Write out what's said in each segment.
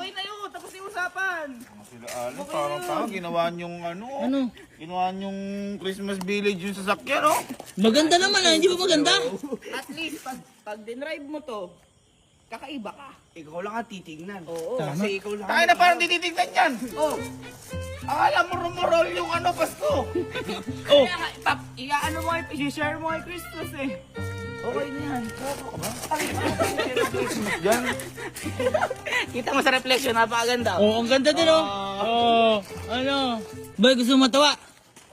Okay na yun, tapos yung usapan. Sila Alan, parang ginawa niyong ginawa niyong Christmas village yung sasakyan, no? Maganda naman ah, hindi ba maganda? At least, pag dinrive mo to, kakaiba ka. Ikaw lang ang titignan. Oo. Kasi ikaw lang. Tayo na parang tititignan yan. Oh. Akala mo rumorol yung Pasko. Oh. Iaano mo, i-share mo kay Christmas eh. Okay na yan. Yan. Kita mo sa reflection, napakaganda. Oo, ang ganda din oh. Oo, ano? Boy, gusto mo matawa?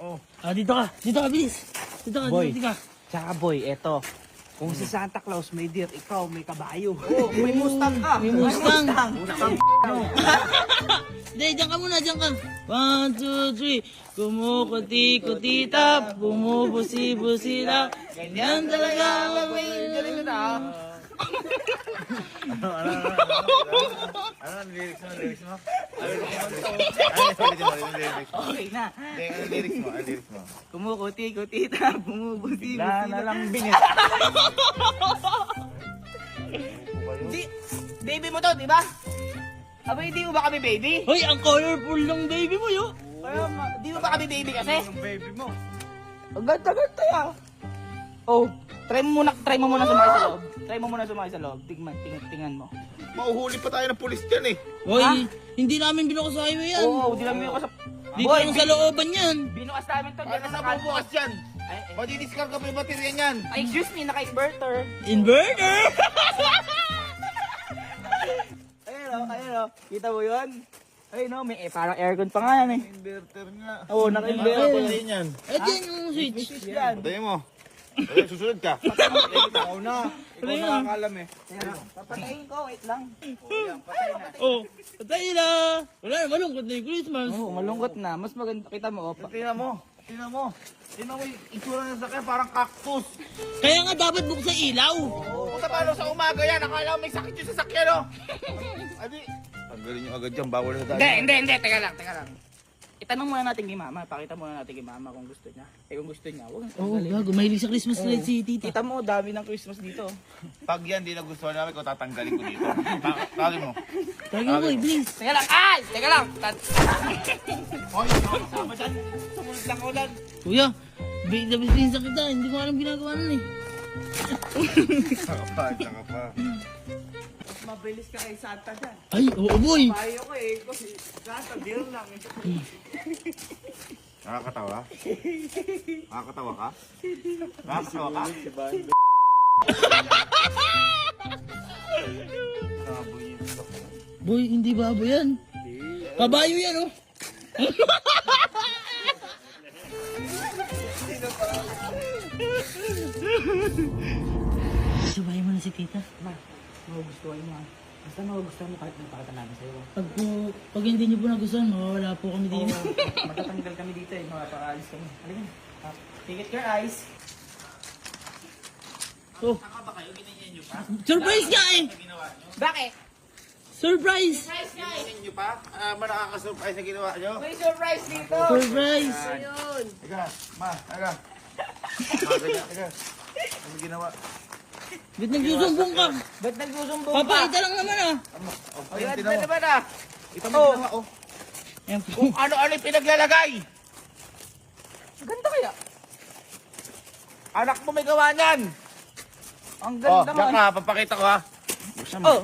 Oh. Dito ka, bilis. Dito ka, Boy. dito ka. Tsaka boy, eto. Kung si Santa Claus may deer, ikaw may kabayo. Oh, may Mustang ka. May Mustang. Mustang. Hindi, dyan ka muna, dyan ka. 1, 2, 3. Kumukuti-kuti tap, bumubusi-busi lang. Ganyan talaga ang Galing na. Ano ang lyrics mo? Lyrics mo? Okay na. Ano lyrics mo? Ano lyrics mo? Kumukuti-kuti tap, bumubusi-busi lang. Nalambing Baby mo to, di ba? Aba, hindi mo ba kami baby? Hoy, ang colorful ng baby mo, yo. Kaya, di mo ba kami baby kasi? yung baby mo. Ang ganda-ganda yan. Oh, try mo muna sumakay sa loob. Try mo muna sumakay sa loob. Tingnan mo. Mauhuli pa tayo ng pulis dyan eh. Hoy, hindi namin binukas sa highway yan. Oo, di lang ko sa... Dito lang sa looban yan. Binukas namin to. Ano na bubukas yan? Ay, Madidiscard ka pa yung baterya niyan. excuse me, naka-inverter. Inverter! Ayun o. Kita mo yun? Ayun o, may parang aircon pa nga yan eh. Inverter nga. Oo, naka-inverter. Patayin yan. Diyan yung switch. Yan. Patayin mo. Ay, susunod ka. Ikaw na. Ikaw nakakalam eh. Papatayin ko, wait lang. Oh, patay na. Wala na, malungkot na yung Christmas. Oo, malungkot na. Mas maganda. Kita mo, opa. Tingnan mo. Tingnan mo. Tingnan mo yung itsura ng sasakyan, parang cactus. Kaya nga dapat buksan ilaw. Kung sa palo sa umaga yan, akala mo may sakit yung sasakyan, no? Adi. Tanggalin nyo agad dyan, bawal na tayo. Hindi. Teka lang. Itanong muna natin kay mama. Pakita muna natin kay mama kung gusto niya. Kung gusto niya, huwag Oo, tanggalin. gago, mahilig sa Christmas light si tita. Kita mo, dami ng Christmas dito. Pag yan, di nagustuhan namin, kung tatanggalin ko dito. Tawagin mo. Tawagin mo, boy, please. Teka lang. Ay! Teka lang. Hoy, sama dyan. Sumunod lang ko lang. Kuya, pinsan kita, hindi ko alam ginagawa nun eh. Saka pa. Mabilis ka kay Santa dyan. Ay, oo boy. Payo ko eh. Kasi Santa, deal lang eh. Nakakatawa? Nakakatawa ka? Nakakatawa ka? Boy, hindi baboy yan. Kabayo yan oh. Subayin mo na si tita. Magugustuhan mo. Basta magugustuhan mo kahit napakita namin sa'yo. Pag hindi niyo po nagustuhan, mawawala po kami dito. Matatanggal kami dito eh. Mapapaalis kami. Halika na. Ticket your eyes. Oh. Surprise nga eh! Bakit? Surprise! Tingnan nyo pa? Nakaka-surprise na ginawa nyo? May surprise dito! Surprise! Ayun! Teka, ma, teka. Teka. Ano ginawa? Ba't nagsusumbong ka? Ba't nagsusumbong ka? Papakita lang naman ah! Ayun, ba't naman ah? Ito mo ginawa, oh. Ayan po. Kung ano-ano yung pinaglalagay. Ganda kaya? Anak mo may gawa niyan. Ang Oh, ganda diyan nga. ka, papakita ko ha. Oh!